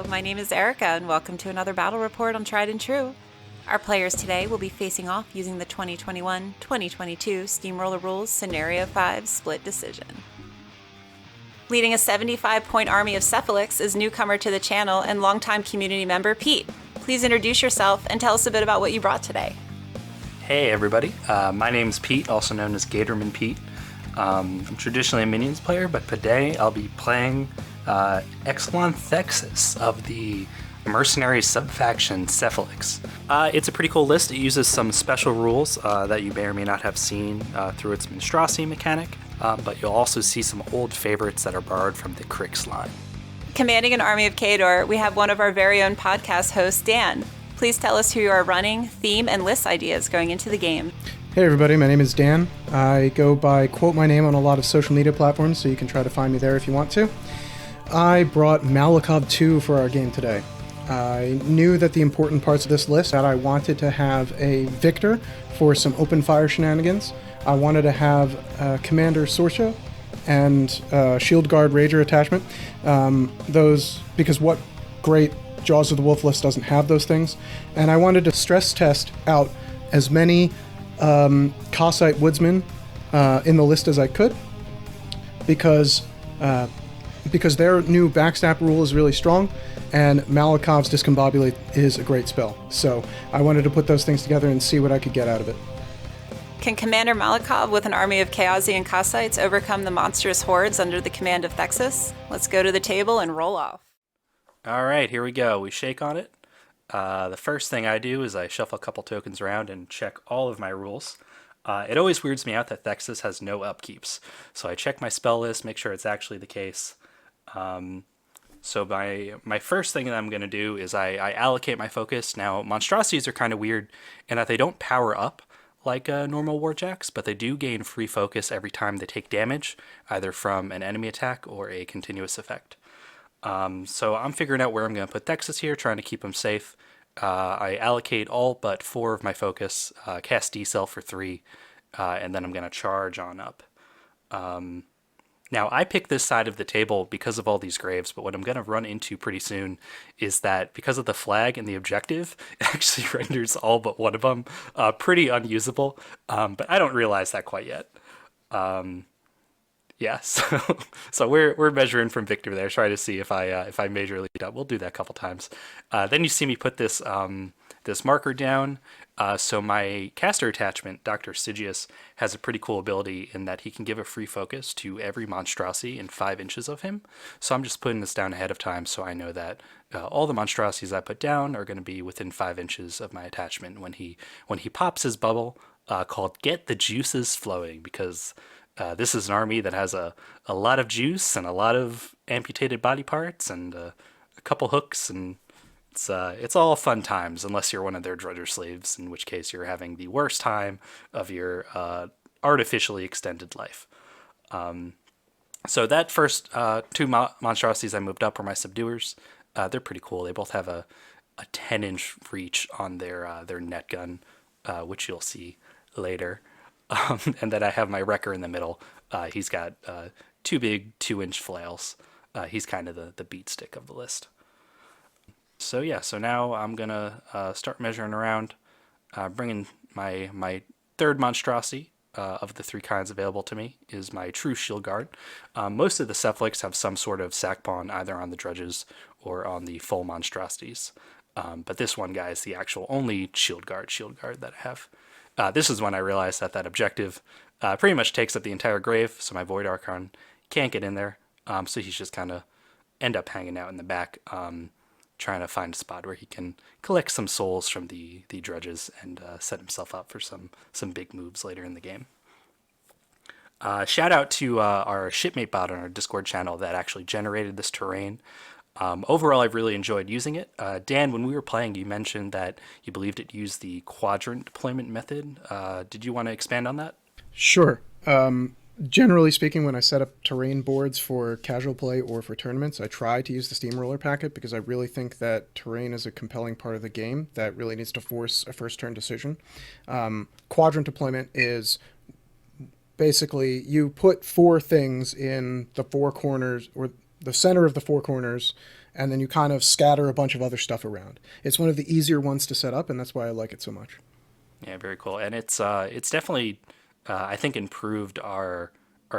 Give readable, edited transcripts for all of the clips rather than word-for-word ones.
my name is Erica, and welcome to another battle report on Tried and True. Our players today will be facing off using the 2021-2022 Steamroller Rules Scenario 5 Split Decision. Leading a 75-point army of Cephalyx is newcomer to the channel and longtime community member Pete. Please introduce yourself and tell us a bit about what you brought today. Hey everybody, my name's Pete, also known as Gatorman Pete. I'm traditionally a Minions player, but today I'll be playing Exelon Thexus of the mercenary subfaction Cephalyx. It's a pretty cool list. It uses some special rules that you may or may not have seen through its monstrosity mechanic, but you'll also see some old favorites that are borrowed from the Crix line. Commanding an army of Khador, we have one of our very own podcast hosts, Dan. Please tell us who you are running, theme, and list ideas going into the game. Hey everybody, my name is Dan. I go by quote my name on a lot of social media platforms, so you can try to find me there if you want to. I brought Malakov 2 for our game today. I knew that the important parts of this list, that I wanted to have a Victor for some open fire shenanigans. I wanted to have Commander Sorcha and Shield Guard Rager attachment. Those, because what great Jaws of the Wolf list doesn't have those things. And I wanted to stress test out as many Cossite Woodsmen in the list as I could, because their new backstab rule is really strong, and Malakov's Discombobulate is a great spell. So I wanted to put those things together and see what I could get out of it. Can Commander Malakov with an army of Chaosian Cossites overcome the monstrous hordes under the command of Thexus? Let's go to the table and roll off. All right, here we go. We shake on it. The first thing I do is I shuffle a couple tokens around and check all of my rules. It always weirds me out that Thexus has no upkeeps, so I check my spell list, make sure it's actually the case. So my first thing that I'm going to do is I allocate my focus. Now, monstrosities are kind of weird in that they don't power up like normal warjacks, but they do gain free focus every time they take damage, either from an enemy attack or a continuous effect. So I'm figuring out where I'm going to put Thexus here, trying to keep him safe. I allocate all but 4 of my focus, cast D-Cell for 3, and then I'm going to charge on up. Now, I picked this side of the table because of all these graves, but what I'm going to run into pretty soon is that because of the flag and the objective, it actually renders all but one of them pretty unusable, but I don't realize that quite yet. Yeah, so we're measuring from Victor there, trying to see if I majorly lead up. We'll do that a couple times. Then you see me put this this marker down. So my caster attachment, Dr. Sigius, has a pretty cool ability in that he can give a free focus to every monstrosity in 5 inches of him. So I'm just putting this down ahead of time so I know that all the monstrosities I put down are going to be within 5 inches of my attachment when he pops his bubble called Get the Juices Flowing, because this is an army that has a lot of juice and a lot of amputated body parts and a couple hooks, and it's all fun times unless you're one of their drudger slaves, in which case you're having the worst time of your artificially extended life. So that first 2 monstrosities I moved up were my subduers. They're pretty cool. They both have a 10-inch reach on their net gun, which you'll see later. And then I have my wrecker in the middle. He's got 2 big 2-inch flails. He's kind of the beat stick of the list. So yeah, so now I'm gonna start measuring around, bringing my third monstrosity of the 3 kinds available to me is my true shield guard. Most of the Cephalyx have some sort of sack pawn either on the drudges or on the full monstrosities, but this one guy is the actual only shield guard that I have. This is when I realized that objective pretty much takes up the entire grave, so my Void Archon can't get in there, so he's just kind of end up hanging out in the back, trying to find a spot where he can collect some souls from the drudges and set himself up for some big moves later in the game. Shout out to our shipmate bot on our Discord channel that actually generated this terrain. Overall, I've really enjoyed using it. Dan, when we were playing, you mentioned that you believed it used the quadrant deployment method. Did you want to expand on that? Sure. Generally speaking, when I set up terrain boards for casual play or for tournaments, I try to use the Steamroller packet because I really think that terrain is a compelling part of the game that really needs to force a first turn decision. Quadrant deployment is basically you put 4 things in the 4 corners or the center of the 4 corners and then you kind of scatter a bunch of other stuff around. It's one of the easier ones to set up, and that's why I like it so much. Yeah, very cool. And it's definitely I think improved our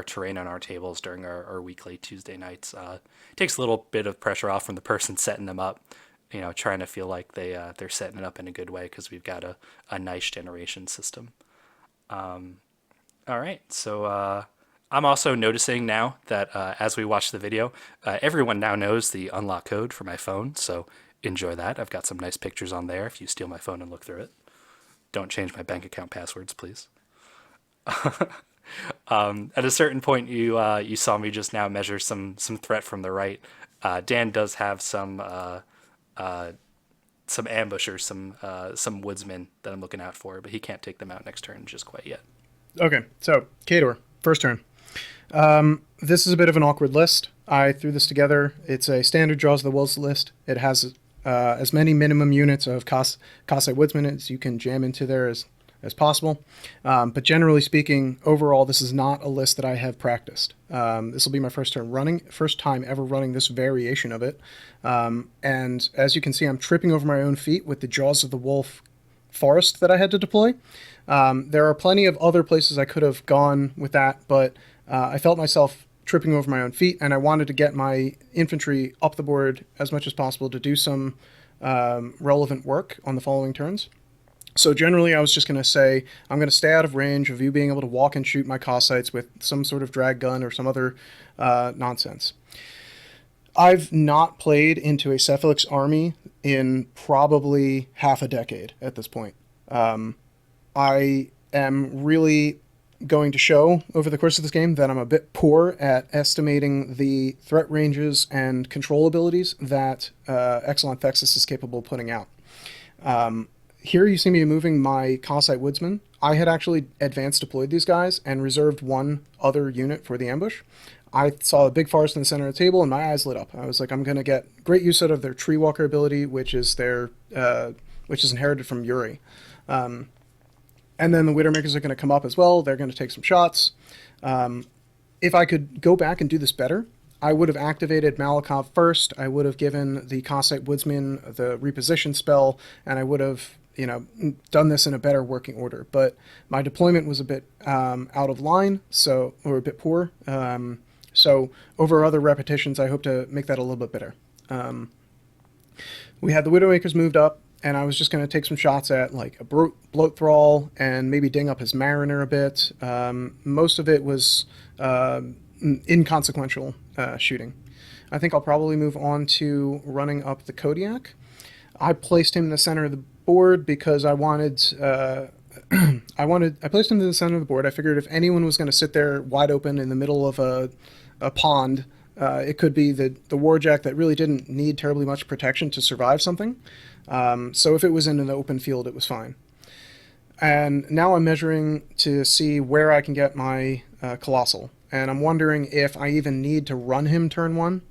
terrain on our tables during our weekly Tuesday nights. It takes a little bit of pressure off from the person setting them up, trying to feel like they're setting it up in a good way because we've got a nice generation system. All right, so I'm also noticing now that as we watch the video, everyone now knows the unlock code for my phone, so enjoy that. I've got some nice pictures on there if you steal my phone and look through it. Don't change my bank account passwords, please. At a certain point, you saw me just now measure some threat from the right. Dan does have some ambushers, some woodsmen that I'm looking out for, but he can't take them out next turn just quite yet. Okay, so Khador, first turn. This is a bit of an awkward list. I threw this together. It's a standard Jaws of the Wolves list. It has as many minimum units of Kassite woodsmen as you can jam into there as possible. But generally speaking, overall, this is not a list that I have practiced. This will be my first time ever running this variation of it. And as you can see, I'm tripping over my own feet with the Jaws of the Wolf forest that I had to deploy. There are plenty of other places I could have gone with that, but I felt myself tripping over my own feet, and I wanted to get my infantry up the board as much as possible to do some relevant work on the following turns. So generally, I was just going to say, I'm going to stay out of range of you being able to walk and shoot my Kassites with some sort of drag gun or some other nonsense. I've not played into a Cephalyx army in probably half a decade at this point. I am really going to show over the course of this game that I'm a bit poor at estimating the threat ranges and control abilities that Excellent Thexus is capable of putting out. Here you see me moving my Kassite woodsman. I had actually advanced deployed these guys and reserved one other unit for the ambush. I saw a big forest in the center of the table and my eyes lit up. I was like, I'm going to get great use out of their tree walker ability, which is inherited from Yuri. And then the Widowmakers are going to come up as well. They're going to take some shots. If I could go back and do this better, I would have activated Malakov first. I would have given the Kassite Woodsman the reposition spell, and I would have, done this in a better working order. But my deployment was a bit out of line, or a bit poor. So over other repetitions, I hope to make that a little bit better. We had the Widowmakers moved up, and I was just going to take some shots at like a Bloat thrall and maybe ding up his Mariner a bit. Most of it was inconsequential shooting. I think I'll probably move on to running up the Kodiak. I placed him in the center of the board because I wanted. I placed him in the center of the board. I figured if anyone was going to sit there wide open in the middle of a pond, it could be the Warjack that really didn't need terribly much protection to survive something. So if it was in an open field, it was fine. And now I'm measuring to see where I can get my Colossal. And I'm wondering if I even need to run him turn one,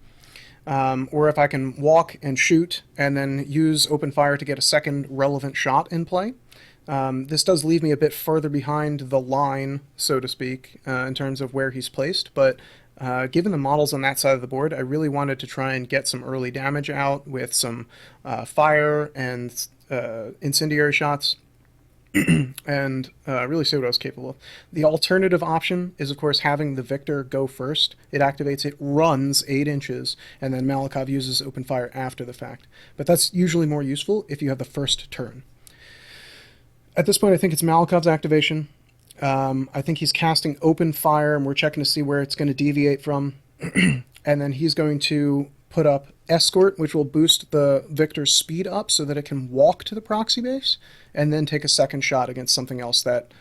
or if I can walk and shoot and then use open fire to get a second relevant shot in play. This does leave me a bit further behind the line, so to speak, in terms of where he's placed, but given the models on that side of the board, I really wanted to try and get some early damage out with some fire and incendiary shots, and really see what I was capable of. The alternative option is, of course, having the Victor go first. It activates, it runs 8 inches, and then Malakov uses open fire after the fact. But that's usually more useful if you have the first turn. At this point, I think it's Malakov's activation. I think he's casting open fire, and we're checking to see where it's going to deviate from. And then he's going to put up escort, which will boost the Victor's speed up so that it can walk to the proxy base, and then take a second shot against something else that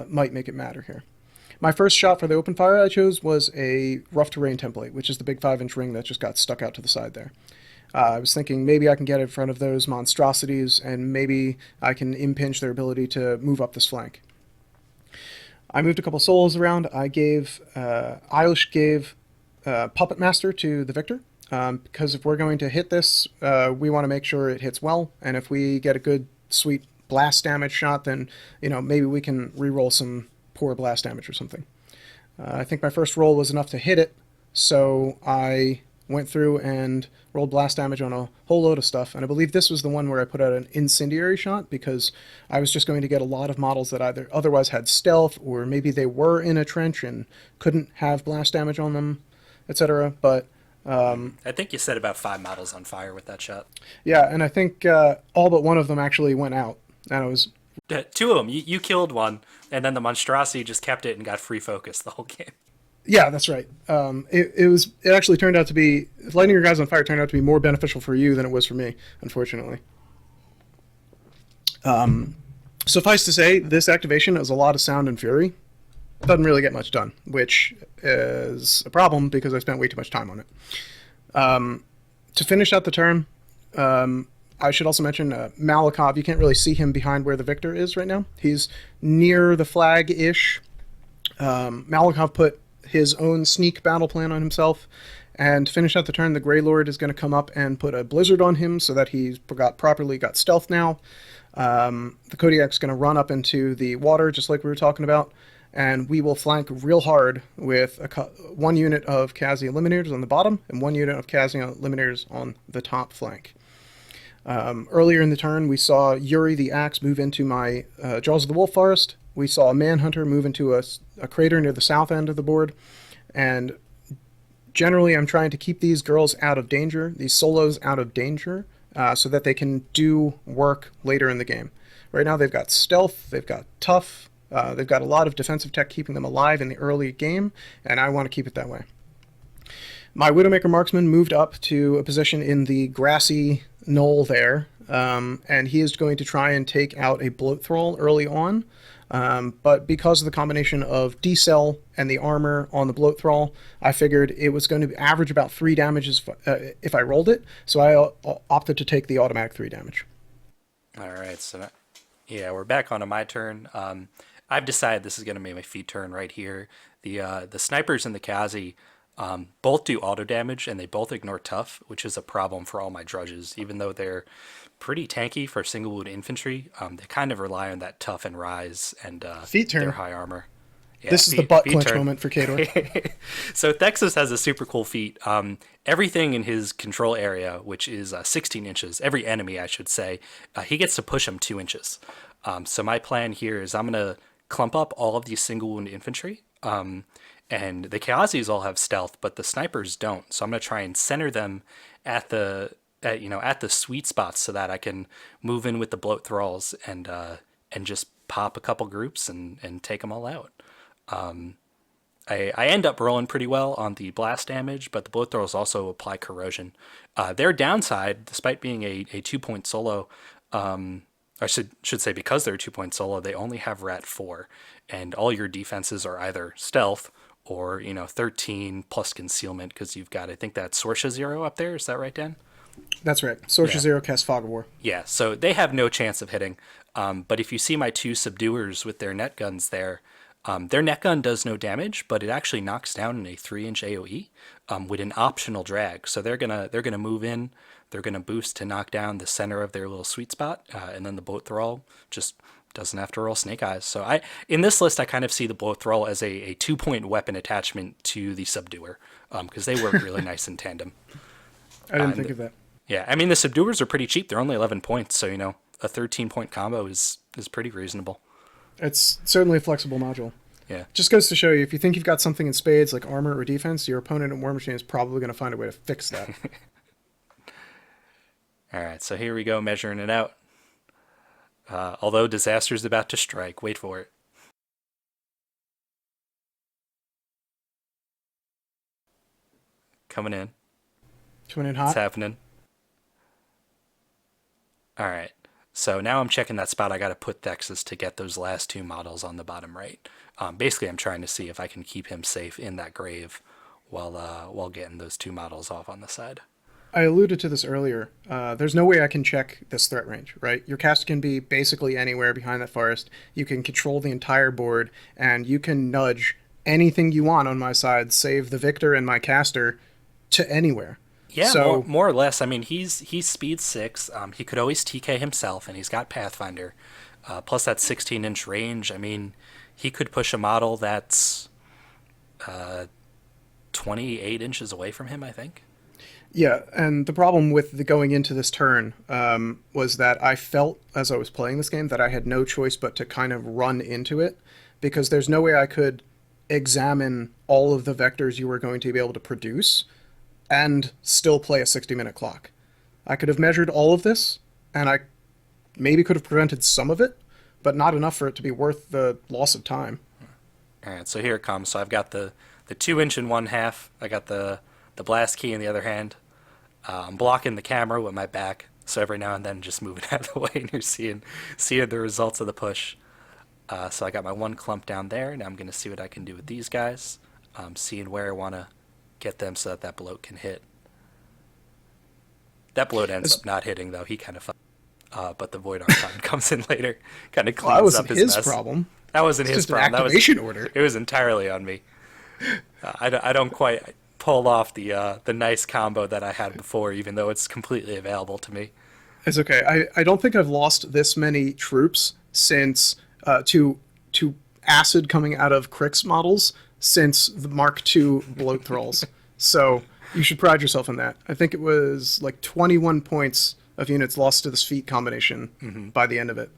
might make it matter here. My first shot for the open fire I chose was a rough terrain template, which is the big 5-inch ring that just got stuck out to the side there. I was thinking maybe I can get in front of those monstrosities, and maybe I can impinge their ability to move up this flank. I moved a couple solos around. Eilish gave Puppet Master to the Victor, because if we're going to hit this, we want to make sure it hits well, and if we get a good, sweet blast damage shot, then maybe we can re-roll some poor blast damage or something. I think my first roll was enough to hit it, so I went through and rolled blast damage on a whole load of stuff. And I believe this was the one where I put out an incendiary shot because I was just going to get a lot of models that either otherwise had stealth or maybe they were in a trench and couldn't have blast damage on them, etc. But I think you set about 5 models on fire with that shot. yeah, and I think all but one of them actually went out. And it was 2 of them. You killed one, and then the monstrosity just kept it and got free focus the whole game. yeah, that's right. It actually turned out to be lighting your guys on fire turned out to be more beneficial for you than it was for me, unfortunately. Suffice to say, this activation is a lot of sound and fury. Doesn't really get much done, which is a problem because I spent way too much time on it. To finish out the turn, I should also mention Malakov. You can't really see him behind where the victor is right now. He's near the flag-ish. Malakov put his own sneak battle plan on himself, and to finish out the turn, the Grey Lord is going to come up and put a blizzard on him so that he's got stealth now. The Kodiak's going to run up into the water, just like we were talking about, and we will flank real hard with 1 unit of Kazi Eliminators on the bottom and 1 unit of Kazi Eliminators on the top flank. Earlier in the turn, we saw Yuri the Axe move into my Jaws of the Wolf Forest. We saw a Manhunter move into a crater near the south end of the board. And generally, I'm trying to keep these girls out of danger, these solos out of danger, so that they can do work later in the game. Right now, they've got stealth, they've got tough, they've got a lot of defensive tech keeping them alive in the early game, and I want to keep it that way. My Widowmaker Marksman moved up to a position in the grassy knoll there, and he is going to try and take out a Bloat thrall early on. But because of the combination of decel and the armor on the Bloat thrall, I figured it was going to average about 3 damages if I rolled it, so I opted to take the automatic 3 damage. All right, so yeah, we're back onto my turn. I've decided this is going to be my feed turn right here. The snipers and the Kazi both do auto damage, and they both ignore tough, which is a problem for all my drudges. Even though they're pretty tanky for single wound infantry, they kind of rely on that tough and rise and feet turn. Their high armor. Yeah, this is the butt clench moment for Khador. So Thexus has a super cool feat. Everything in his control area, which is 16 inches, every enemy, I should say, he gets to push them 2 inches. So my plan here is I'm going to clump up all of these single wound infantry. And the Kazis all have stealth, but the snipers don't. So I'm going to try and center them at the sweet spots so that I can move in with the Bloat thralls and just pop a couple groups and take them all out. I end up rolling pretty well on the blast damage, but the Bloat thralls also apply corrosion. Their downside, despite being a 2-point solo, I should say because they're a 2-point solo, they only have Rat 4, and all your defenses are either stealth or 13 plus concealment, because you've got, I think that's Sorsha 0 up there. Is that right, Dan? That's right. Sorsha 0 casts Fog of War. Yeah, so they have no chance of hitting. But if you see my 2 subduers with their net guns there, their net gun does no damage, but it actually knocks down in a 3-inch AoE with an optional drag. So they're gonna move in. They're gonna boost to knock down the center of their little sweet spot, and then the Bloat thrall just doesn't have to roll snake eyes. So in this list, I kind of see the Bloat thrall as a 2-point weapon attachment to the subduer, because they work really nice in tandem. I didn't think of that. Yeah, I mean, the subduers are pretty cheap. They're only 11 points, so a 13-point combo is pretty reasonable. It's certainly a flexible module. Yeah. Just goes to show you, if you think you've got something in spades like armor or defense, your opponent in Warmachine is probably going to find a way to fix that. All right, so here we go, measuring it out. Although disaster's about to strike, wait for it. Coming in. Coming in hot. It's happening. All right. So now I'm checking that spot. I got to put Thexus to get those last 2 models on the bottom right. Basically, I'm trying to see if I can keep him safe in that grave while getting those 2 models off on the side. I alluded to this earlier. There's no way I can check this threat range, right? Your cast can be basically anywhere behind that forest. You can control the entire board, and you can nudge anything you want on my side, save the victor and my caster, to anywhere. Yeah, so, more or less. I mean, he's speed 6. He could always TK himself, and he's got Pathfinder. Plus that 16-inch range. I mean, he could push a model that's 28 inches away from him, I think. Yeah, and the problem with the going into this turn was that I felt, as I was playing this game, that I had no choice but to kind of run into it, because there's no way I could examine all of the vectors you were going to be able to produce and still play a 60-minute clock. I could have measured all of this, and I maybe could have prevented some of it, but not enough for it to be worth the loss of time. All right, so here it comes. So I've got the 2-inch in one half. I got the blast key in the other hand. I'm blocking the camera with my back, so every now and then just moving out of the way, and you're seeing the results of the push. So I got my one clump down there. Now I'm going to see what I can do with these guys. Seeing where I want to get them so that bloat can hit. That bloat ends up not hitting, though. He kind of but the Void Archon comes in later, kind of cleans up his mess. That wasn't his problem. That wasn't his problem. That was an activation order. It was entirely on me. I don't quite pull off the nice combo that I had before, even though it's completely available to me. It's okay. I don't think I've lost this many troops since to acid coming out of Crix models since the Mark II Bloat thralls. So you should pride yourself in that. I think it was like 21 points of units lost to this feat combination by the end of it.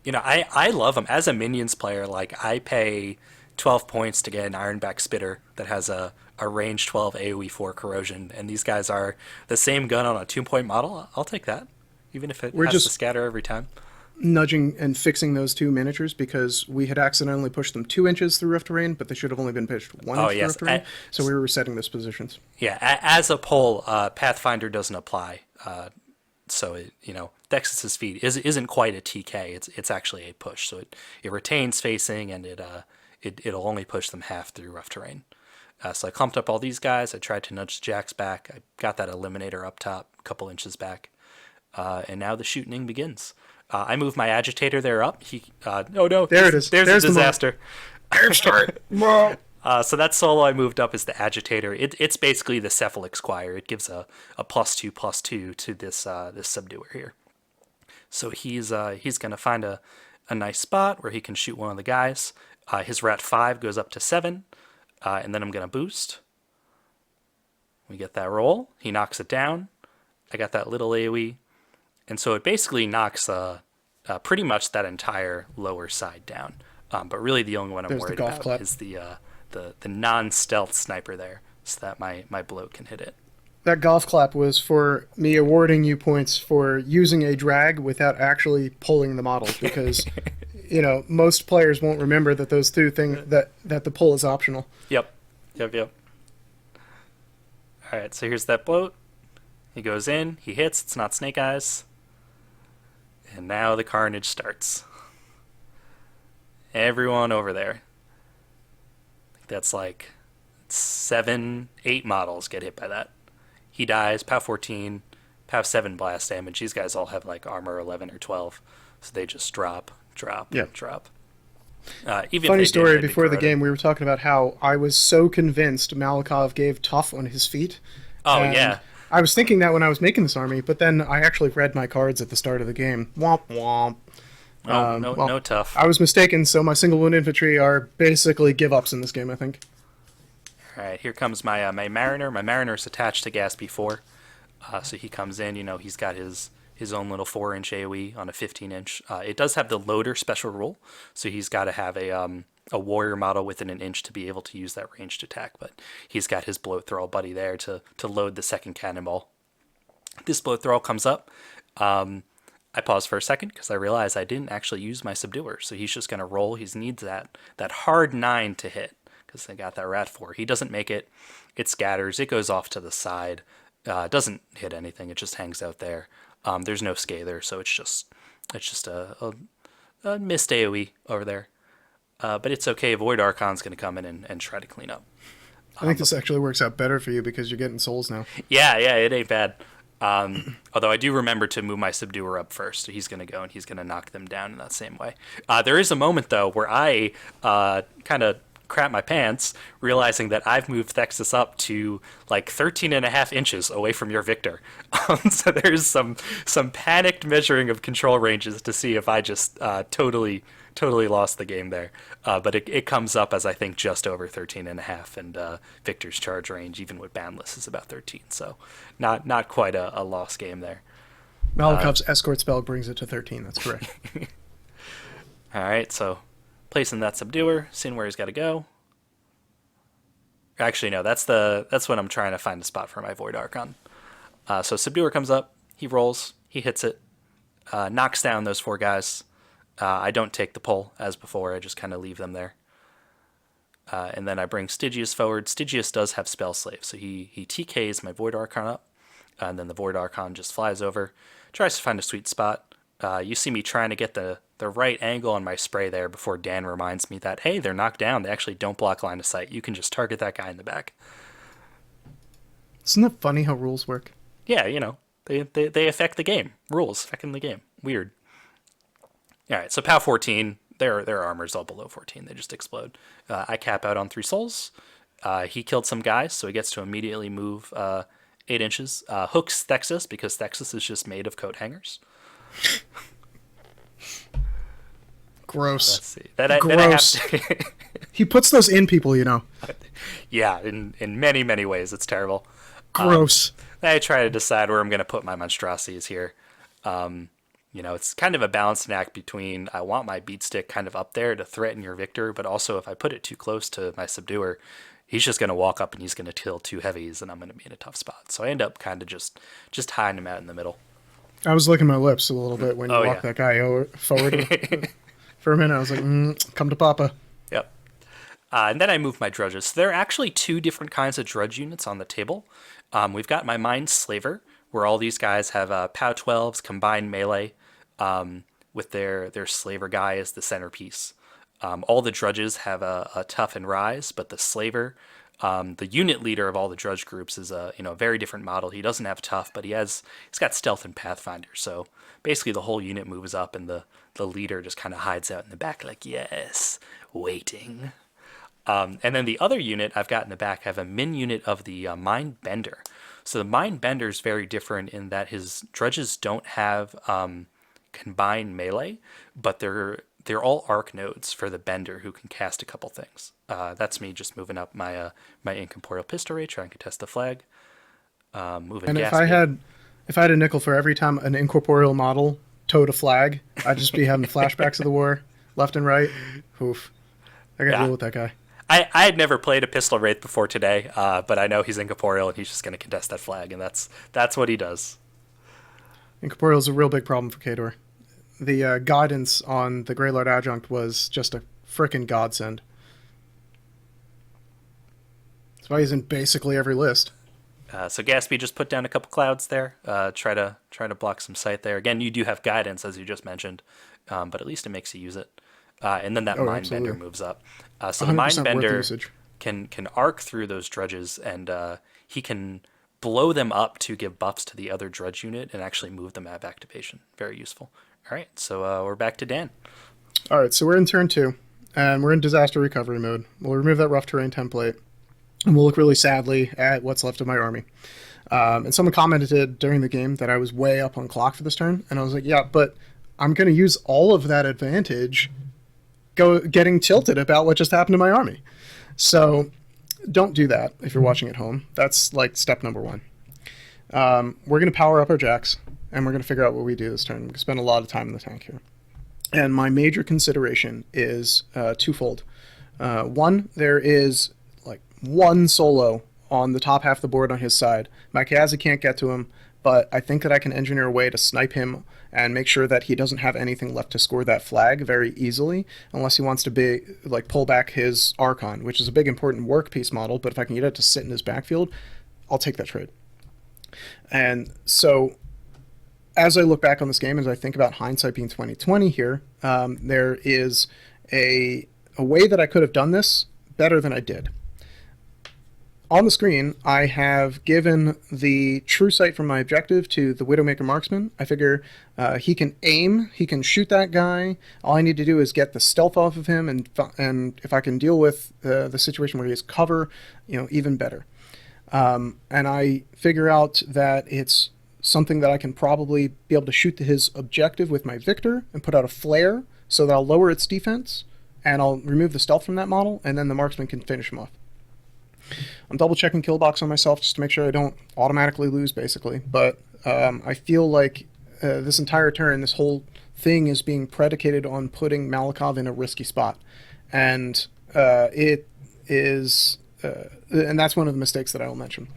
You know, I love them. As a minions player, like, I pay 12 points to get an Ironback Spitter that has a range 12 AoE 4 corrosion, and these guys are the same gun on a 2-point model. I'll take that, even if it has to scatter every time. Nudging and fixing those two miniatures because we had accidentally pushed them 2 inches through Rift Terrain, but they should have only been pitched 1 inch through Rift Terrain, so we were resetting those positions. Yeah, as a poll, Pathfinder doesn't apply. So Thexus's feat isn't quite a TK. It's actually a push. So it retains facing, and it'll only push them half through rough terrain. So I clumped up all these guys. I tried to nudge the jacks back. I got that eliminator up top, a couple inches back, and now the shooting begins. I moved my agitator there up. There it is. There's a disaster. Start. So that solo I moved up is the agitator. It's basically the Cephalyx choir. It gives a +2/+2 to this subduer here. So he's gonna find a nice spot where he can shoot one of the guys. His rat 5 goes up to 7, and then I'm gonna boost. We get that roll. He knocks it down. I got that little AoE, and so it basically knocks pretty much that entire lower side down. But really, the only one I'm worried about is the non-stealth sniper there, so that my bloat can hit it. That golf clap was for me awarding you points for using a drag without actually pulling the model, because most players won't remember that those two things that the pull is optional. Yep. All right, so here's that bloat. He goes in, he hits. It's not Snake Eyes, and now the carnage starts. Everyone over there. That's like 7, 8 models get hit by that. He dies, POW 14, POW 7 blast damage. These guys all have like armor 11 or 12, so they just drop. Funny story, before the game, we were talking about how I was so convinced Malakov gave tough on his feet. Oh, yeah. I was thinking that when I was making this army, but then I actually read my cards at the start of the game. Womp womp. No tough. I was mistaken, so my single wound infantry are basically give-ups in this game, I think. All right, here comes my Mariner. My Mariner's attached to Gaspy 4, so he comes in. He's got his own little 4-inch AoE on a 15-inch. It does have the loader special rule, so he's got to have a warrior model within an inch to be able to use that ranged attack, but he's got his Bloat Thrall buddy there to load the second cannonball. This Bloat Thrall comes up. I paused for a second because I realized I didn't actually use my subduer, so he's just going to roll. He needs that hard 9 to hit because they got that rat 4. He doesn't make it. It scatters. It goes off to the side. Doesn't hit anything. It just hangs out there. There's no scather, so it's just a missed AoE over there. But it's okay. Void Archon's going to come in and try to clean up. I think this actually works out better for you because you're getting souls now. Yeah, it ain't bad. Although I do remember to move my subduer up first. So he's going to go and he's going to knock them down in that same way. There is a moment, though, where I kind of crap my pants, realizing that I've moved Thexus up to like 13.5 inches away from your Victor. So there's some panicked measuring of control ranges to see if I just totally totally lost the game there. But it comes up as I think just over 13.5, and Victor's charge range, even with bandless, is about 13. So not quite a lost game there. Malakov's escort spell brings it to 13. That's correct. All right, so placing that subduer, seeing where he's got to go. Actually, no, that's when I'm trying to find a spot for my Void Archon. So subduer comes up, he rolls, he hits it, knocks down those 4 guys. I don't take the pull as before, I just kind of leave them there. And then I bring Stygius forward. Stygius does have Spell Slave, so he TKs my Void Archon up, and then the Void Archon just flies over, tries to find a sweet spot. You see me trying to get the right angle on my spray there before Dan reminds me that, hey, they're knocked down. They actually don't block line of sight. You can just target that guy in the back. Isn't that funny how rules work? Yeah, they affect the game. Rules affecting the game. Weird. All right, so POW 14, their armor's all below 14. They just explode. I cap out on 3 souls. He killed some guys, so he gets to immediately move 8 inches. Hooks Thexus, because Thexus is just made of coat hangers. Gross. Let's see. Gross. He puts those in people, Yeah, in many, many ways. It's terrible. Gross. I try to decide where I'm going to put my monstrosities here. It's kind of a balancing act between I want my beat stick kind of up there to threaten your victor, but also if I put it too close to my subduer, he's just going to walk up and he's going to kill 2 heavies, and I'm going to be in a tough spot. So I end up kind of just hiding him out in the middle. I was licking my lips a little bit when you walked that guy forward. For a minute, I was like, come to Papa. Yep. And then I move my drudges. So there are actually 2 different kinds of drudge units on the table. We've got my Mind Slaver, where all these guys have POW 12s, combined melee, with their Slaver guy as the centerpiece. All the drudges have a tough and rise, but the Slaver, the unit leader of all the drudge groups, is a very different model. He doesn't have tough, but he's got stealth and pathfinder. So basically the whole unit moves up, and the leader just kind of hides out in the back like, yes, waiting. And then the other unit I've got in the back have a min unit of the Mind Bender. So the Mind Bender is very different in that his drudges don't have combined melee, but they're all arc nodes for the Bender who can cast a couple things. That's me just moving up my incorporeal pistol ray, trying to contest the flag. Moving. And if I had a nickel for every time an incorporeal model towed a flag, I'd just be having flashbacks of the war, left and right. Oof. I gotta deal with that guy. I had never played a pistol wraith before today, but I know he's incorporeal and he's just going to contest that flag, and that's what he does. Incorporeal is a real big problem for Khador. The guidance on the Greylord Adjunct was just a frickin' godsend. That's why he's in basically every list. So Gatsby just put down a couple clouds there. Try to block some sight there. Again, you do have guidance, as you just mentioned, but at least it makes you use it. And then that Mind Bender moves up. So the Mind Bender can arc through those drudges, and he can blow them up to give buffs to the other drudge unit and actually move them out of activation. Very useful. All right, so we're back to Dan. All right, so we're in turn 2, and we're in disaster recovery mode. We'll remove that rough terrain template, and we'll look really sadly at what's left of my army. And someone commented during the game that I was way up on clock for this turn, and I was like, yeah, but I'm going to use all of that advantage getting tilted about what just happened to my army. So don't do that if you're watching at home. That's like step number 1. We're going to power up our jacks, and we're going to figure out what we do this turn. We're going to spend a lot of time in the tank here. And my major consideration is twofold. One, there is like one solo on the top half of the board on his side. My Kazi can't get to him, but I think that I can engineer a way to snipe him and make sure that he doesn't have anything left to score that flag very easily, unless he wants to pull back his Archon, which is a big important work piece model, but if I can get it to sit in his backfield, I'll take that trade. And so as I look back on this game, as I think about hindsight being 2020 here, there is a way that I could have done this better than I did. On the screen, I have given the true sight from my objective to the Widowmaker Marksman. I figure he can aim, he can shoot that guy. All I need to do is get the stealth off of him, and if I can deal with the situation where he has cover, even better. And I figure out that it's something that I can probably be able to shoot to his objective with my Victor and put out a flare so that I'll lower its defense, and I'll remove the stealth from that model, and then the marksman can finish him off. I'm double checking kill box on myself just to make sure I don't automatically lose, basically. But I feel like this entire turn, this whole thing is being predicated on putting Malakov in a risky spot, and it is, and that's one of the mistakes that I will mention.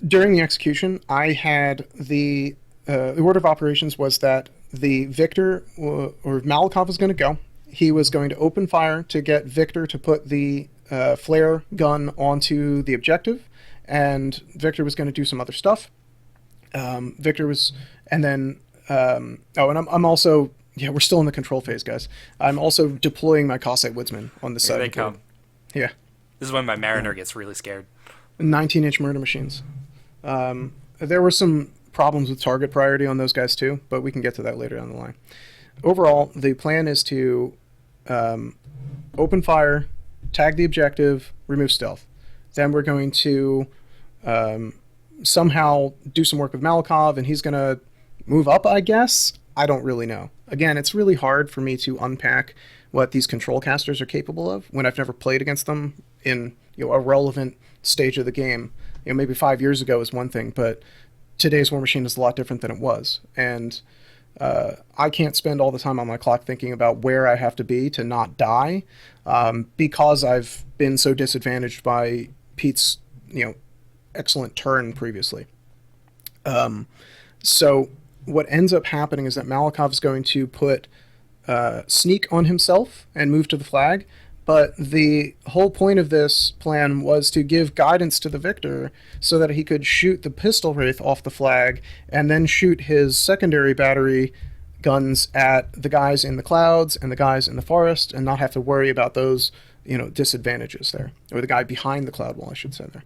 During the execution, I had the order of operations was that the Victor or Malakov was going to go. He was going to open fire to get Victor to put the flare gun onto the objective, and Victor was going to do some other stuff. Victor was, and then, and I'm also, yeah, we're still in the control phase, guys. I'm also deploying my Cossite Woodsman on the side. Here they come. Yeah. This is when my Mariner gets really scared. 19-inch murder machines. There were some problems with target priority on those guys too, but we can get to that later down the line. Overall, the plan is to open fire, tag the objective, remove stealth. Then we're going to somehow do some work with Malakov, and he's going to move up, I guess. I don't really know. Again, it's really hard for me to unpack what these control casters are capable of when I've never played against them in a relevant stage of the game. Maybe 5 years ago is one thing, but today's Warmachine is a lot different than it was. And I can't spend all the time on my clock thinking about where I have to be to not die, because I've been so disadvantaged by Pete's, excellent turn previously. So what ends up happening is that Malakov is going to put sneak on himself and move to the flag. But the whole point of this plan was to give guidance to the Victor so that he could shoot the pistol wraith off the flag and then shoot his secondary battery guns at the guys in the clouds and the guys in the forest and not have to worry about those, disadvantages there, or the guy behind the cloud wall, I should say there.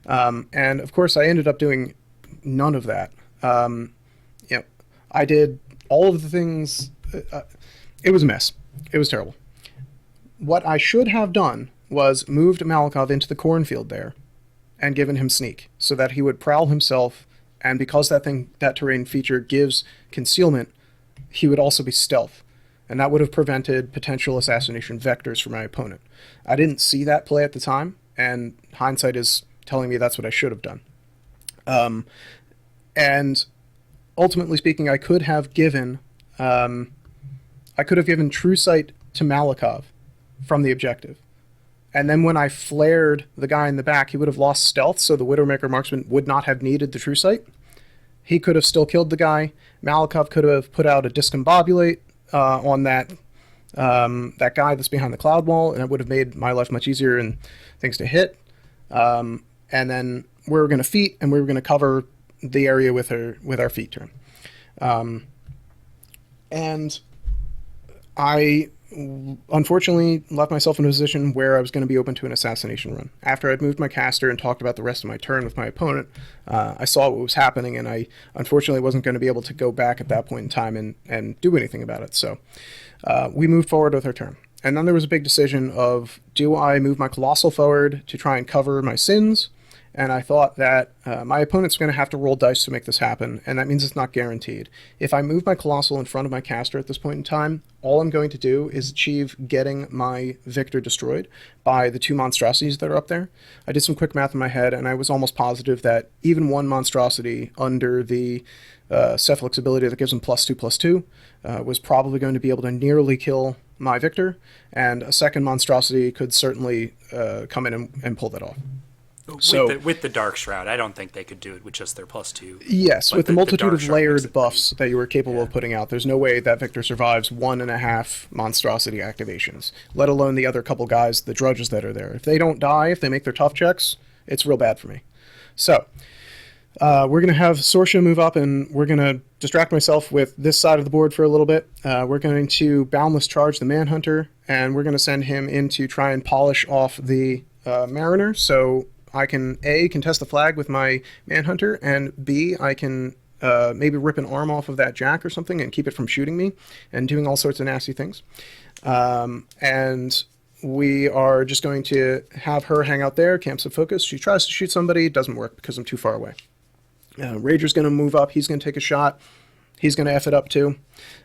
And of course, I ended up doing none of that. I did all of the things. It was a mess. It was terrible. What I should have done was moved Malakov into the cornfield there and given him sneak so that he would prowl himself, and because that terrain feature gives concealment, he would also be stealth, and that would have prevented potential assassination vectors for my opponent. I didn't see that play at the time, and hindsight is telling me that's what I should have done. And ultimately speaking, I could have given true sight to Malakov from the objective. And then when I flared the guy in the back, he would have lost stealth, so the Widowmaker marksman would not have needed the true sight. He could have still killed the guy. Malakov could have put out a discombobulate on that guy that's behind the cloud wall, and it would have made my life much easier and things to hit. And then we were going to feet, and we were going to cover the area with our feet turn. And I unfortunately left myself in a position where I was going to be open to an assassination run. After I'd moved my caster and talked about the rest of my turn with my opponent, I saw what was happening, and I unfortunately wasn't going to be able to go back at that point in time and do anything about it. So we moved forward with our turn. And then there was a big decision of, do I move my Colossal forward to try and cover my sins? And I thought that my opponent's going to have to roll dice to make this happen, and that means it's not guaranteed. If I move my Colossal in front of my caster at this point in time, all I'm going to do is achieve getting my Victor destroyed by the two monstrosities that are up there. I did some quick math in my head, and I was almost positive that even one monstrosity under the Cephalyx ability that gives him +2/+2 was probably going to be able to nearly kill my Victor, and a second monstrosity could certainly come in and pull that off. So, with the Dark Shroud, I don't think they could do it with just their +2. Yes, with the multitude of layered buffs pretty, that you were capable of putting out, there's no way that Victor survives 1.5 monstrosity activations, let alone the other couple guys, the drudges that are there. If they don't die, if they make their tough checks, it's real bad for me. So, we're going to have Sorsha move up, and we're going to distract myself with this side of the board for a little bit. We're going to Boundless Charge the Manhunter, and we're going to send him in to try and polish off the Mariner, so I can A, contest the flag with my Manhunter, and B, I can maybe rip an arm off of that Jack or something and keep it from shooting me and doing all sorts of nasty things. And we are just going to have her hang out there, camps of focus. She tries to shoot somebody, it doesn't work because I'm too far away. Rager's going to move up, he's going to take a shot. He's going to F it up too.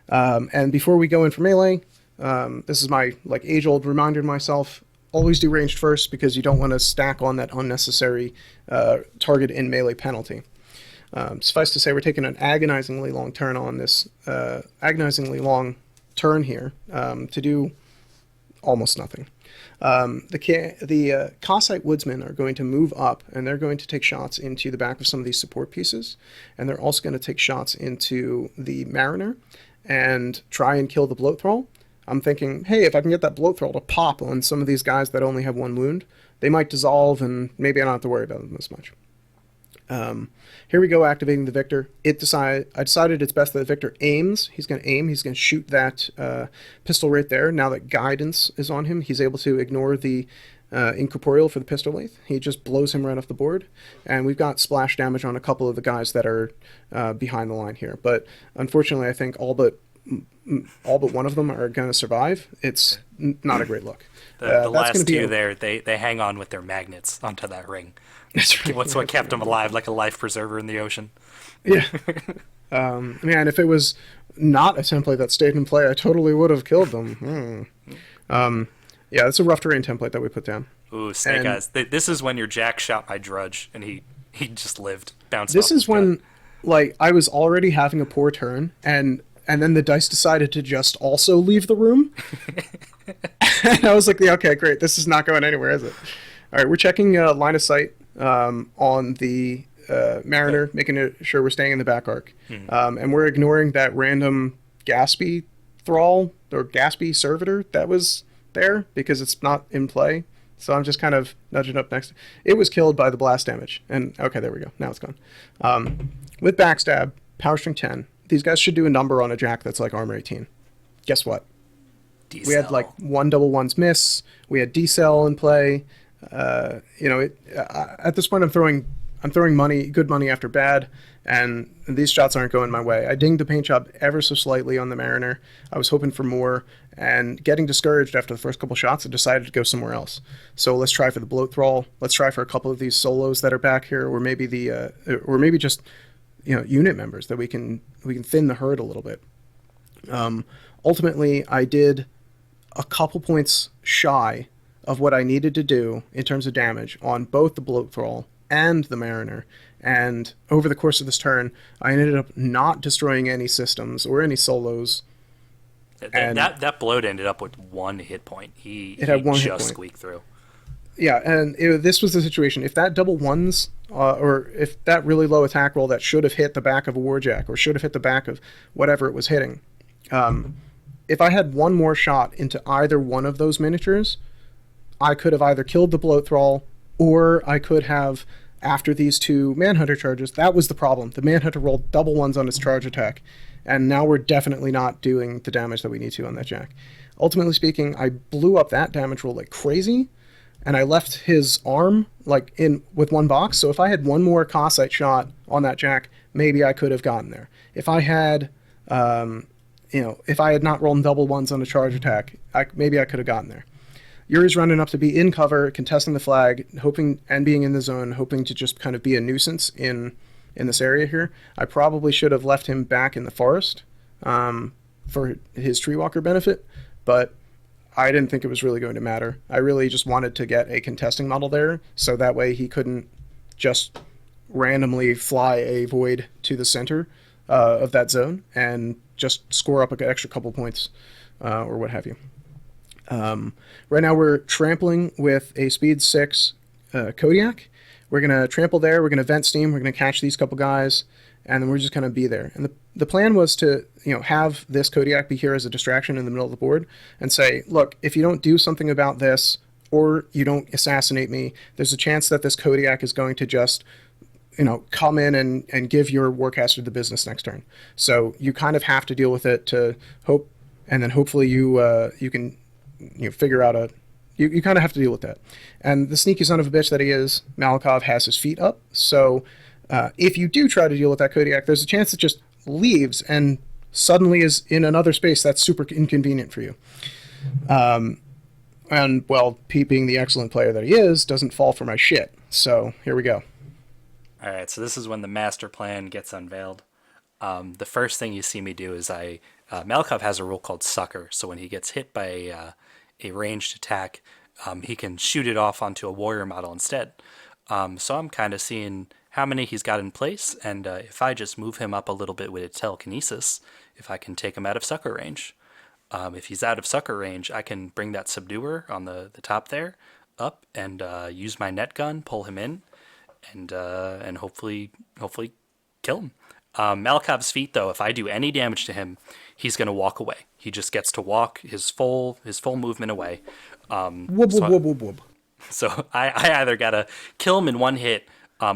And before we go in for melee, this is my age-old reminder to myself, always do ranged first because you don't want to stack on that unnecessary target in melee penalty. Suffice to say, we're taking an agonizingly long turn on this, here to do almost nothing. The Cossite Woodsmen are going to move up, and they're going to take shots into the back of some of these support pieces, and they're also going to take shots into the Mariner and try and kill the Bloat thrall. I'm thinking, hey, if I can get that Bloat thrall to pop on some of these guys that only have one wound, they might dissolve, and maybe I don't have to worry about them as much. Here we go, activating the Victor. I decided it's best that the Victor aims. He's going to aim. He's going to shoot that pistol right there. Now that guidance is on him, he's able to ignore the incorporeal for the pistol lathe. He just blows him right off the board. And we've got splash damage on a couple of the guys that are behind the line here. But unfortunately, I think all but one of them are going to survive. It's not a great look. The last two there, they hang on with their magnets onto that ring. What's what kept them alive, like a life preserver in the ocean. Yeah. Man, if it was not a template that stayed in play, I totally would have killed them. Yeah, it's a rough terrain template that we put down. Ooh, Snake Eyes. This is when your Jack shot my Drudge, and he just lived. Bounced This is when, I was already having a poor turn, and then the dice decided to just also leave the room. And I was like, yeah, okay, great. This is not going anywhere, is it? All right, we're checking line of sight on the Mariner, making sure we're staying in the back arc. And we're ignoring that random Gaspy thrall or Gaspy servitor that was there because it's not in play. So I'm just kind of nudging up next. It was killed by the blast damage. And okay, there we go. Now it's gone. With backstab, power string 10. These guys should do a number on a Jack that's like armor 18. Guess what? D-cell. We had 1 double ones miss. We had D-cell in play. At this point, I'm throwing good money after bad, and these shots aren't going my way. I dinged the paint job ever so slightly on the Mariner. I was hoping for more, and getting discouraged after the first couple shots, I decided to go somewhere else. So let's try for the Bloat thrall. Let's try for a couple of these solos that are back here, or maybe just unit members that we can thin the herd a little bit. Ultimately, I did a couple points shy of what I needed to do in terms of damage on both the Bloat thrall and the Mariner. And over the course of this turn, I ended up not destroying any systems or any solos. That Bloat ended up with 1 hit point. He had 1 just hit point. squeaked through. Yeah, and this was the situation. If that double ones, or if that really low attack roll that should have hit the back of a Warjack or should have hit the back of whatever it was hitting, if I had one more shot into either one of those miniatures, I could have either killed the Bloat thrall, or I could have, after these 2 Manhunter charges, that was the problem. The Manhunter rolled double ones on his charge attack, and now we're definitely not doing the damage that we need to on that Jack. Ultimately speaking, I blew up that damage roll like crazy, and I left his arm in with 1 box. So if I had one more Cossite shot on that Jack, maybe I could have gotten there. If I had, if I had not rolled double ones on a charge attack, maybe I could have gotten there. Yuri's running up to be in cover, contesting the flag, hoping and being in the zone, hoping to just kind of be a nuisance in this area here. I probably should have left him back in the forest for his tree walker benefit, but I didn't think it was really going to matter. I really just wanted to get a contesting model there, so that way he couldn't just randomly fly a void to the center of that zone and just score up an extra couple points or what have you. Right now we're trampling with a speed 6 Kodiak. We're going to trample there, we're going to vent steam, we're going to catch these couple guys, and then we're just going to be there. And the plan was to have this Kodiak be here as a distraction in the middle of the board and say, look, if you don't do something about this or you don't assassinate me, there's a chance that this Kodiak is going to just come in and give your warcaster the business next turn. So you kind of have to deal with it to hope, and then hopefully you can figure out you kind of have to deal with that. And the sneaky son of a bitch that he is, Malakov has his feet up. So if you do try to deal with that Kodiak, there's a chance it just leaves and suddenly is in another space that's super inconvenient for you. And, well, Pete, being the excellent player that he is, doesn't fall for my shit. So here we go. All right, so this is when the master plan gets unveiled. The first thing you see me do is Malakov has a rule called Sucker. So when he gets hit by a ranged attack, he can shoot it off onto a warrior model instead. So I'm kind of seeing how many he's got in place, and if I just move him up a little bit with telekinesis, if I can take him out of sucker range. If he's out of sucker range, I can bring that subduer on the top there up and use my net gun, pull him in, and hopefully kill him. Malakov's feat, though, if I do any damage to him, he's going to walk away. He just gets to walk his full movement away. So I either got to kill him in one hit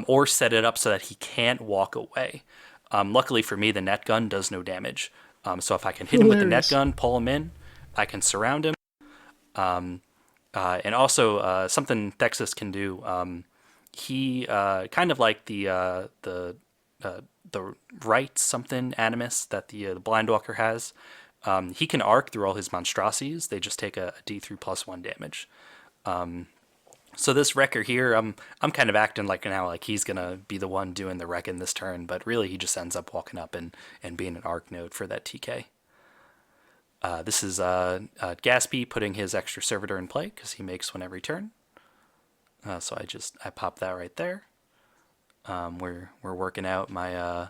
or set it up so that he can't walk away. Luckily for me, the net gun does no damage. So if I can hit him with the net gun, pull him in, I can surround him. And also something Thexus can do, he kind of like the right something animus that the Blind Walker has. He can arc through all his monstrosities. They just take a D3 +1 damage. So this wrecker here, I'm kind of acting like now like he's gonna be the one doing the wrecking this turn, but really he just ends up walking up and being an arc node for that TK. This is Gaspy putting his extra servitor in play because he makes one every turn. So I pop that right there. We're working out my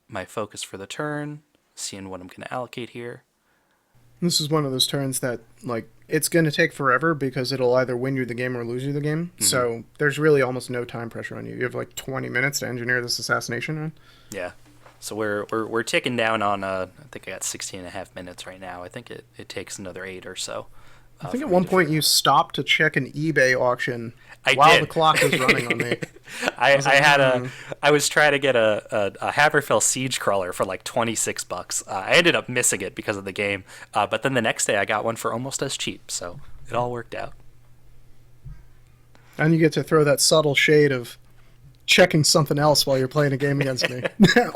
my focus for the turn, seeing what I'm gonna allocate here. This is one of those turns that, like, it's going to take forever because it'll either win you the game or lose you the game. Mm-hmm. So there's really almost no time pressure on you. You have like 20 minutes to engineer this assassination run. Yeah. So we're ticking down on, I think I got 16 and a half minutes right now. I think it takes another 8 or so. I think at one point you stopped to check an eBay auction while the clock was running on me. I was trying to get a Haverfell Siege Crawler for like $26. I ended up missing it because of the game, but then the next day I got one for almost as cheap, so it all worked out. And you get to throw that subtle shade of checking something else while you're playing a game against me.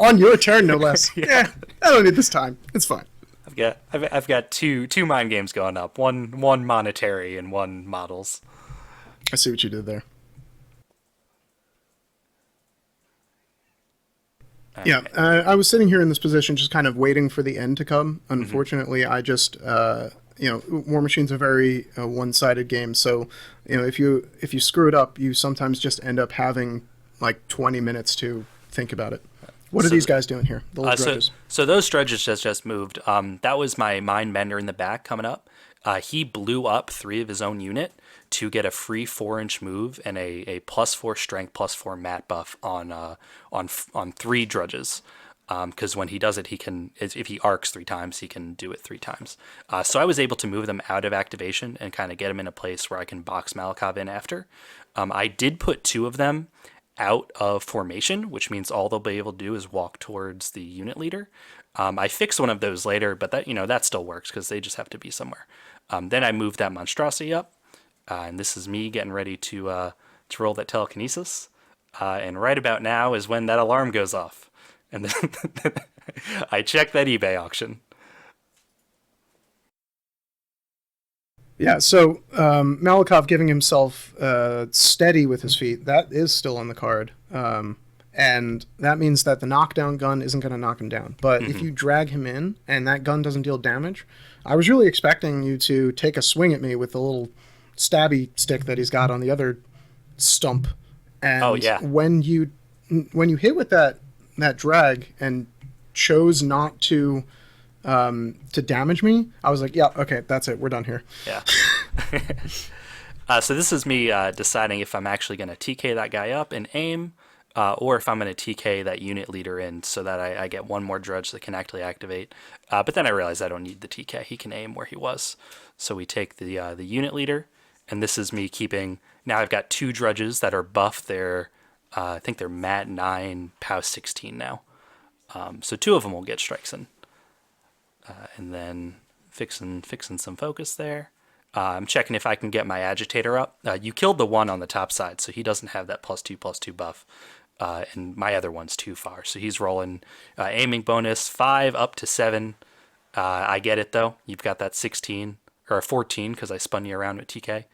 On your turn, no less. Yeah, I don't need this time. It's fine. I've got two mind games going up. One monetary and one models. I see what you did there. Yeah, I was sitting here in this position just kind of waiting for the end to come. Unfortunately, I just, Warmachine's a very one-sided game, so, if you screw it up, you sometimes just end up having, like, 20 minutes to think about it. What are these guys doing here? Those dredges. So those dredges just moved. That was my Mind Bender in the back coming up. He blew up 3 of his own unit to get a free 4-inch move and a +4 strength, +4 mat buff on 3 dredges. Because when he does it, he can, if he arcs 3 times, he can do it 3 times. So I was able to move them out of activation and kind of get them in a place where I can box Malakov in after. I did put 2 of them out of formation, which means all they'll be able to do is walk towards the unit leader. I fixed one of those later, but that still works because they just have to be somewhere. Then I moved that monstrosity up, and this is me getting ready to roll that telekinesis. And right about now is when that alarm goes off, and then I check that eBay auction. Yeah, so Malakov giving himself steady with his feet, that is still on the card. And that means that the knockdown gun isn't going to knock him down. But if you drag him in and that gun doesn't deal damage, I was really expecting you to take a swing at me with the little stabby stick that he's got on the other stump. And when you hit with that drag and chose not to damage me, I was like, yeah, okay, that's it. We're done here. Yeah. So this is me deciding if I'm actually going to TK that guy up and aim, or if I'm going to TK that unit leader in so that I get one more dredge that can actually activate. But then I realized I don't need the TK. He can aim where he was. So we take the unit leader, and this is me keeping... Now I've got 2 dredges that are buffed. They're, I think they're Mat 9, POW 16 now. So 2 of them will get strikes in. And then fixing some focus there. I'm checking if I can get my agitator up. You killed the one on the top side, so he doesn't have that +2/+2 buff. And my other one's too far, so he's rolling aiming bonus 5 up to 7. I get it though. You've got that 16 or 14 because I spun you around with TK.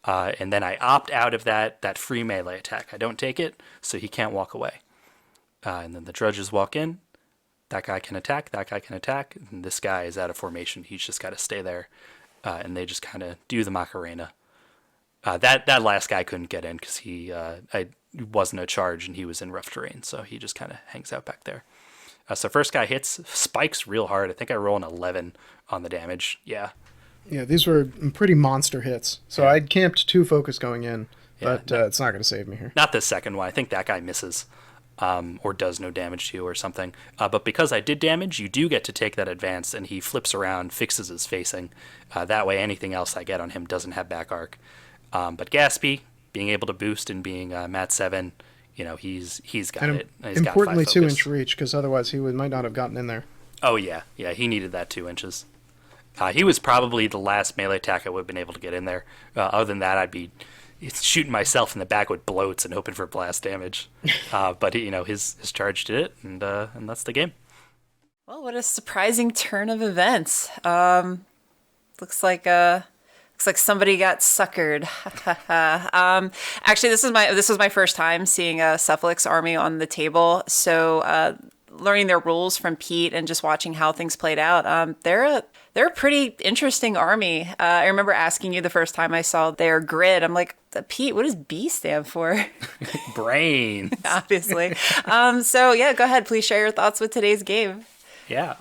And then I opt out of that free melee attack. I don't take it, so he can't walk away. And then the dredges walk in. that guy can attack, that guy can attack, and this guy is out of formation. He's just got to stay there, and they just kind of do the Macarena. That last guy couldn't get in because I wasn't a charge and he was in rough terrain, so he just kind of hangs out back there. So first guy hits, spikes real hard. I think I roll an 11 on the damage. Yeah. Yeah, these were pretty monster hits. So Yeah. I'd camped 2 focus going in, Yeah, but it's not going to save me here. Not the second one. I think that guy misses, or does no damage to you or something. But because I did damage, you do get to take that advance, and he flips around, fixes his facing. That way anything else I get on him doesn't have back arc. But Gaspy, being able to boost and being Mat 7, he's got And it. He's importantly, got 5 focus. 2-inch reach, because otherwise he might not have gotten in there. Oh, yeah. Yeah, he needed that 2 inches. He was probably the last melee attack I would have been able to get in there. Other than that, I'd be shooting myself in the back with bloats and hoping for blast damage. But, his charge did it, and that's the game. Well, what a surprising turn of events. Looks like somebody got suckered. Actually, this was my first time seeing a Cephalyx army on the table. So learning their rules from Pete and just watching how things played out, they're a pretty interesting army. I remember asking you the first time I saw their grid. I'm like, Pete, what does B stand for? Brains. Obviously. So yeah, go ahead. Please share your thoughts with today's game. Yeah.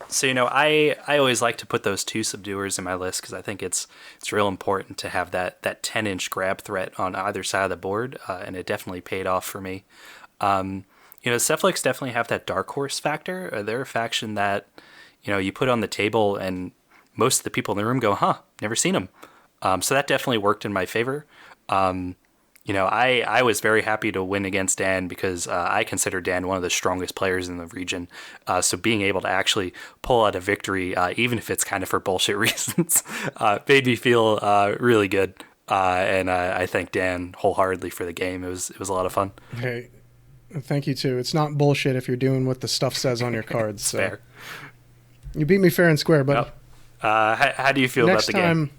So, I always like to put those 2 subduers in my list because I think it's real important to have that 10-inch grab threat on either side of the board, and it definitely paid off for me. Cephalyx definitely have that dark horse factor. They're a faction that, you put on the table and most of the people in the room go, never seen them. So that definitely worked in my favor. I was very happy to win against Dan because I consider Dan one of the strongest players in the region. So being able to actually pull out a victory, even if it's kind of for bullshit reasons, made me feel really good. And I thank Dan wholeheartedly for the game. It was a lot of fun. Hey, thank you too. It's not bullshit if you're doing what the stuff says on your cards. So. Fair. You beat me fair and square, but Yep. How do you feel about the game?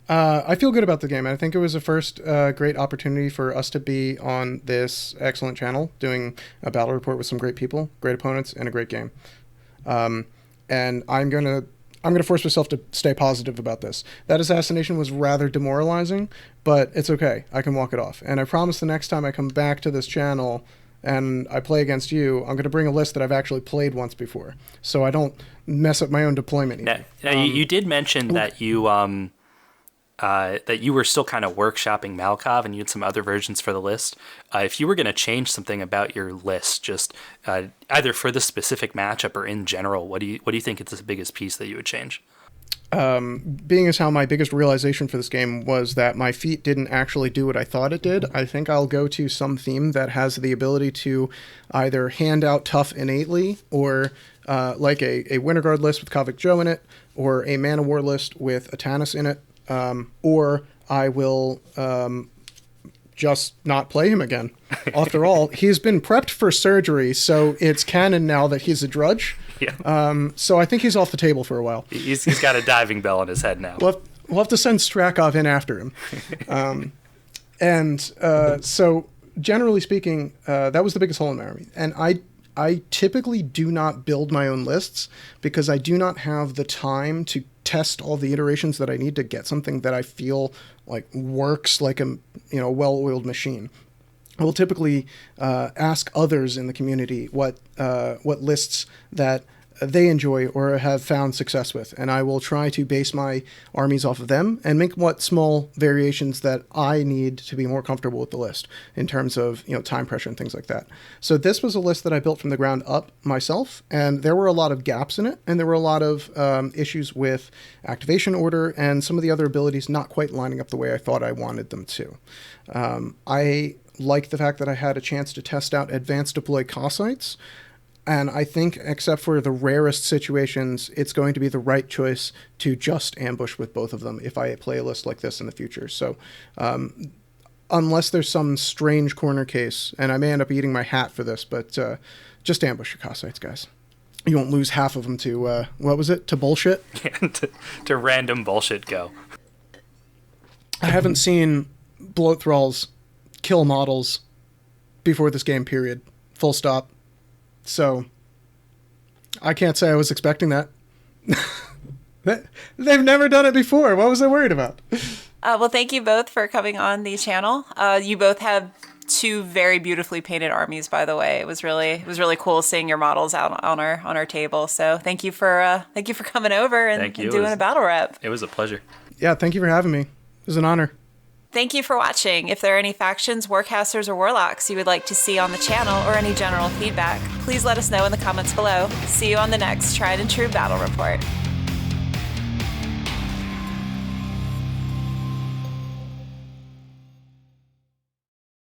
I feel good about the game. I think it was the first great opportunity for us to be on this excellent channel, doing a battle report with some great people, great opponents, and a great game. And I'm gonna force myself to stay positive about this. That assassination was rather demoralizing, but it's okay. I can walk it off. And I promise the next time I come back to this channel and I play against you, I'm going to bring a list that I've actually played once before, so I don't mess up my own deployment. Now, you did mention that you were still kind of workshopping Malakov and you had some other versions for the list. If you were going to change something about your list, just either for this specific matchup or in general, what do you think is the biggest piece that you would change? Being as how my biggest realization for this game was that my feat didn't actually do what I thought it did, I think I'll go to some theme that has the ability to either hand out tough innately, or like a Winter Guard list with Kavik Joe in it, or a Man of War list with Atanas in it, or I will just not play him again. After all, he's been prepped for surgery, so it's canon now that he's a drudge. Yeah. So I think he's off the table for a while. He's got a diving bell on his head now. We'll have to send Strakov in after him. So generally speaking, that was the biggest hole in my army. And I typically do not build my own lists because I do not have the time to test all the iterations that I need to get something that I feel like works like a well-oiled machine. I will typically ask others in the community what lists that they enjoy or have found success with, and I will try to base my armies off of them and make what small variations that I need to be more comfortable with the list in terms of time pressure and things like that. So this was a list that I built from the ground up myself, and there were a lot of gaps in it, and there were a lot of issues with activation order and some of the other abilities not quite lining up the way I thought I wanted them to. I like the fact that I had a chance to test out advanced deploy Cossacks. And I think, except for the rarest situations, it's going to be the right choice to just ambush with both of them if I play a list like this in the future. So unless there's some strange corner case, and I may end up eating my hat for this, but just ambush your Cossacks, guys. You won't lose half of them to, to bullshit? Yeah, to random bullshit go. I haven't seen Bloat thralls kill models before this game, period. Full stop. So I can't say I was expecting that. They've never done it before. What was I worried about? Well, thank you both for coming on the channel. You both have two very beautifully painted armies, by the way. It was really cool seeing your models out on our table. So thank you for coming over and doing a battle rep. It was a pleasure. Yeah, thank you for having me. It was an honor. Thank you for watching. If there are any factions, warcasters, or warlocks you would like to see on the channel or any general feedback, please let us know in the comments below. See you on the next Tried and True Battle Report.